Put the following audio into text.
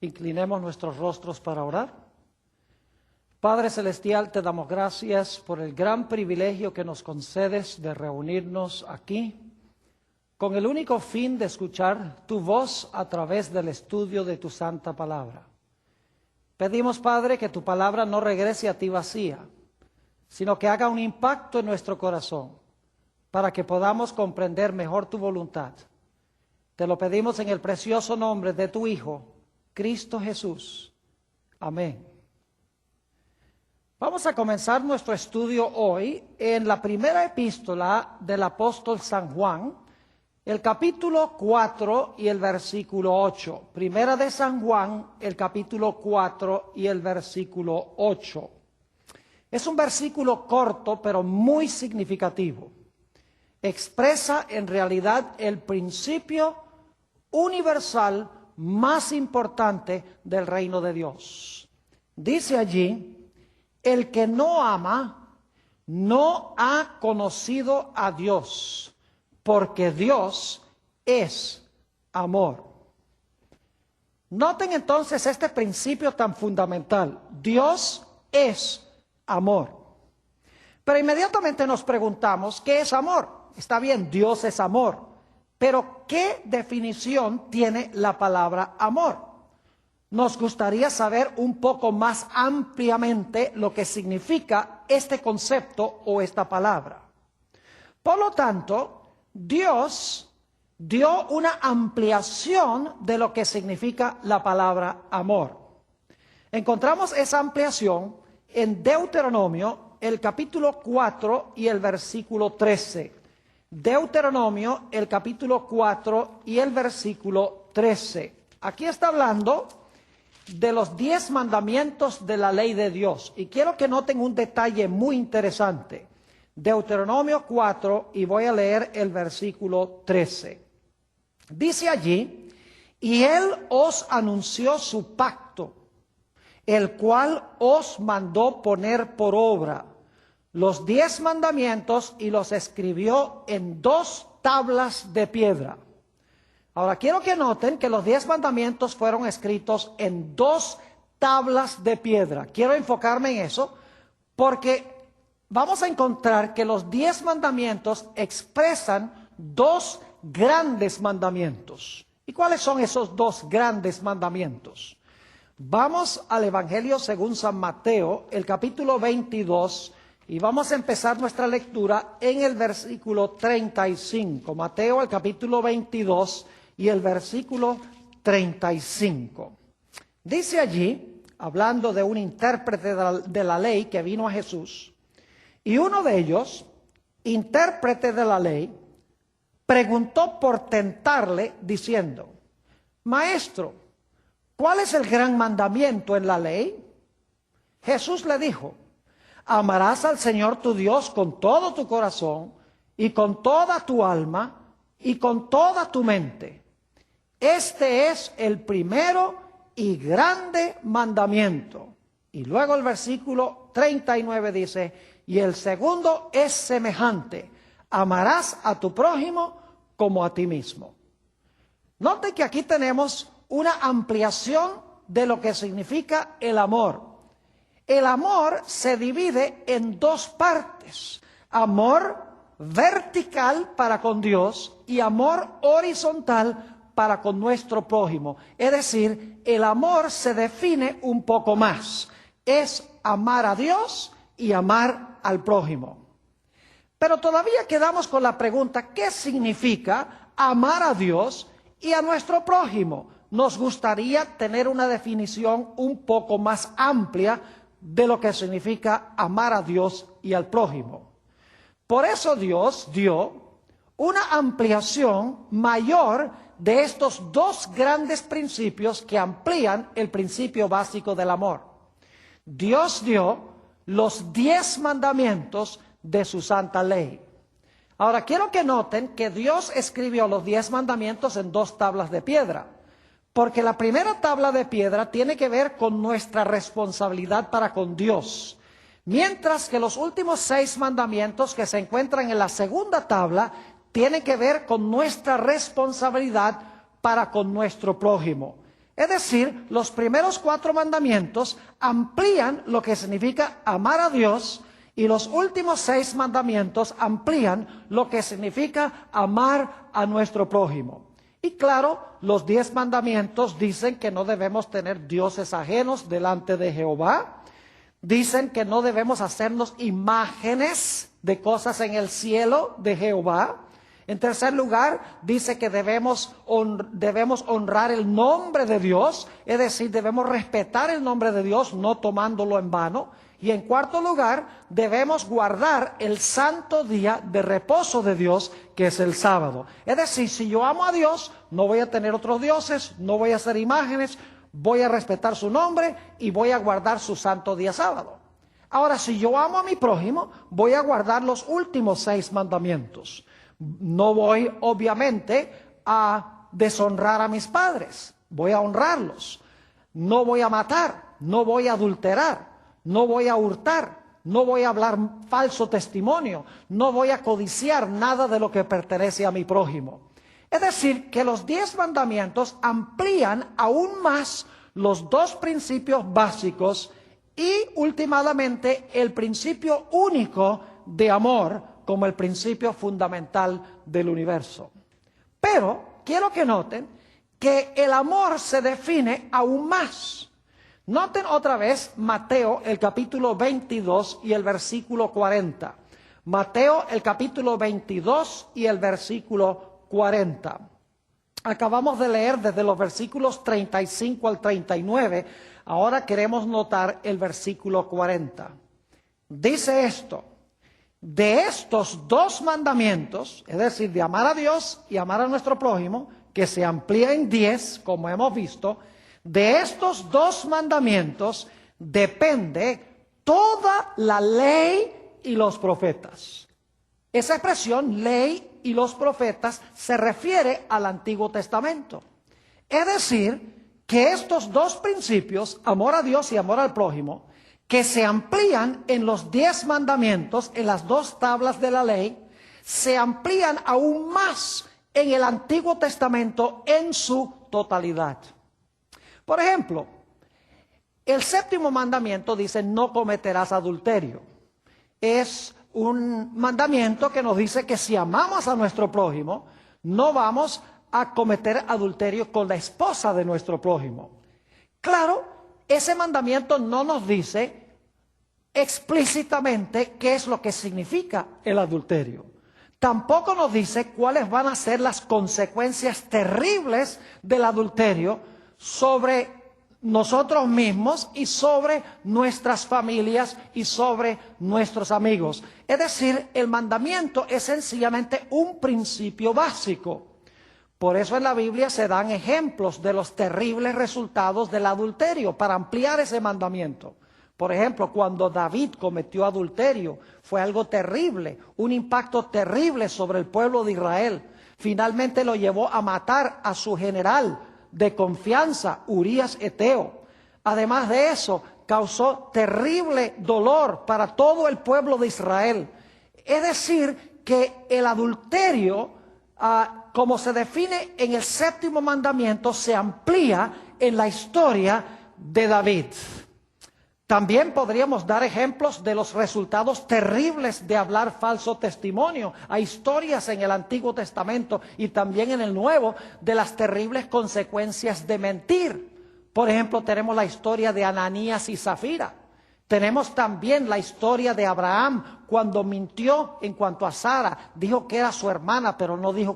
Inclinemos nuestros rostros para orar. Padre Celestial, te damos gracias por el gran privilegio que nos concedes de reunirnos aquí con el único fin de escuchar tu voz a través del estudio de tu santa palabra. Pedimos, Padre, que tu palabra no regrese a ti vacía, sino que haga un impacto en nuestro corazón para que podamos comprender mejor tu voluntad. Te lo pedimos en el precioso nombre de tu Hijo, Cristo Jesús. Amén. Vamos a comenzar nuestro estudio hoy en la primera epístola del apóstol San Juan, el capítulo 4 y el versículo 8. Primera de San Juan, el capítulo 4 y el versículo 8. Es un versículo corto, pero muy significativo. Expresa en realidad el principio universal más importante del reino de Dios. Dice allí: el que no ama no ha conocido a Dios, porque Dios es amor. Noten entonces este principio tan fundamental: Dios es amor. Pero inmediatamente nos preguntamos, ¿qué es amor? Está bien, Dios es amor. Pero, ¿qué definición tiene la palabra amor? Nos gustaría saber un poco más ampliamente lo que significa este concepto o esta palabra. Por lo tanto, Dios dio una ampliación de lo que significa la palabra amor. Encontramos esa ampliación en Deuteronomio, el capítulo 4 y el versículo 13. Deuteronomio, el capítulo 4 y el versículo 13. Aquí está hablando de los 10 mandamientos de la ley de Dios. Y quiero que noten un detalle muy interesante. Deuteronomio 4, y voy a leer el versículo 13. Dice allí: y él os anunció su pacto, el cual os mandó poner por obra los 10 mandamientos, y los escribió en 2 tablas de piedra. Ahora quiero que noten que los 10 mandamientos fueron escritos en 2 tablas de piedra. Quiero enfocarme en eso porque vamos a encontrar que los 10 mandamientos expresan 2 grandes mandamientos. ¿Y cuáles son esos 2 grandes mandamientos? Vamos al Evangelio según San Mateo, el capítulo 22, y vamos a empezar nuestra lectura en el versículo 35. Mateo, el capítulo 22 y el versículo 35. Dice allí, hablando de un intérprete de la ley que vino a Jesús, y uno de ellos, intérprete de la ley, preguntó por tentarle diciendo: Maestro, ¿cuál es el gran mandamiento en la ley? Jesús le dijo: amarás al Señor tu Dios con todo tu corazón y con toda tu alma y con toda tu mente. Este es el primero y grande mandamiento. Y luego el versículo 39 dice: y el segundo es semejante: amarás a tu prójimo como a ti mismo. Note que aquí tenemos una ampliación de lo que significa el amor. El amor se divide en 2 partes: amor vertical para con Dios y amor horizontal para con nuestro prójimo. Es decir, el amor se define un poco más: es amar a Dios y amar al prójimo. Pero todavía quedamos con la pregunta: ¿qué significa amar a Dios y a nuestro prójimo? Nos gustaría tener una definición un poco más amplia de lo que significa amar a Dios y al prójimo. Por eso Dios dio una ampliación mayor de estos 2 grandes principios que amplían el principio básico del amor. Dios dio los 10 mandamientos de su santa ley. Ahora quiero que noten que Dios escribió los 10 mandamientos en 2 tablas de piedra. Porque la primera tabla de piedra tiene que ver con nuestra responsabilidad para con Dios. Mientras que los últimos 6 mandamientos que se encuentran en la segunda tabla tienen que ver con nuestra responsabilidad para con nuestro prójimo. Es decir, los primeros 4 mandamientos amplían lo que significa amar a Dios y los últimos 6 mandamientos amplían lo que significa amar a nuestro prójimo. Y claro, los 10 mandamientos dicen que no debemos tener dioses ajenos delante de Jehová. Dicen que no debemos hacernos imágenes de cosas en el cielo de Jehová. En tercer lugar, dice que debemos honrar el nombre de Dios, es decir, debemos respetar el nombre de Dios, no tomándolo en vano. Y en cuarto lugar, debemos guardar el santo día de reposo de Dios, que es el sábado. Es decir, si yo amo a Dios, no voy a tener otros dioses, no voy a hacer imágenes, voy a respetar su nombre y voy a guardar su santo día sábado. Ahora, si yo amo a mi prójimo, voy a guardar los últimos 6 mandamientos. No voy, obviamente, a deshonrar a mis padres. Voy a honrarlos. No voy a matar. No voy a adulterar. No voy a hurtar. No voy a hablar falso testimonio. No voy a codiciar nada de lo que pertenece a mi prójimo. Es decir, que los 10 mandamientos amplían aún más los 2 principios básicos y, últimamente, el principio único de amor como el principio fundamental del universo. Pero quiero que noten que el amor se define aún más. Noten otra vez Mateo, el capítulo 22 y el versículo 40. Mateo, el capítulo 22 y el versículo 40. Acabamos de leer desde los versículos 35 al 39. Ahora queremos notar el versículo 40. Dice esto: de estos 2 mandamientos, es decir, de amar a Dios y amar a nuestro prójimo, que se amplía en 10, como hemos visto, de estos 2 mandamientos depende toda la ley y los profetas. Esa expresión, ley y los profetas, se refiere al Antiguo Testamento. Es decir, que estos 2 principios, amor a Dios y amor al prójimo, que se amplían en los 10 mandamientos, en las 2 tablas de la ley, se amplían aún más en el Antiguo Testamento en su totalidad. Por ejemplo, el 7º mandamiento dice: no cometerás adulterio. Es un mandamiento que nos dice que si amamos a nuestro prójimo, no vamos a cometer adulterio con la esposa de nuestro prójimo. Claro, ese mandamiento no nos dice explícitamente qué es lo que significa el adulterio. Tampoco nos dice cuáles van a ser las consecuencias terribles del adulterio sobre nosotros mismos y sobre nuestras familias y sobre nuestros amigos. Es decir, el mandamiento es sencillamente un principio básico. Por eso en la Biblia se dan ejemplos de los terribles resultados del adulterio para ampliar ese mandamiento. Por ejemplo, cuando David cometió adulterio, fue algo terrible, un impacto terrible sobre el pueblo de Israel. Finalmente lo llevó a matar a su general de confianza, Urías Eteo. Además de eso, causó terrible dolor para todo el pueblo de Israel. Es decir, que el adulterio, como se define en el 7º mandamiento, se amplía en la historia de David. También podríamos dar ejemplos de los resultados terribles de hablar falso testimonio. Hay historias en el Antiguo Testamento y también en el Nuevo de las terribles consecuencias de mentir. Por ejemplo, tenemos la historia de Ananías y Zafira. Tenemos también la historia de Abraham cuando mintió en cuanto a Sara. Dijo que era su hermana, pero no dijo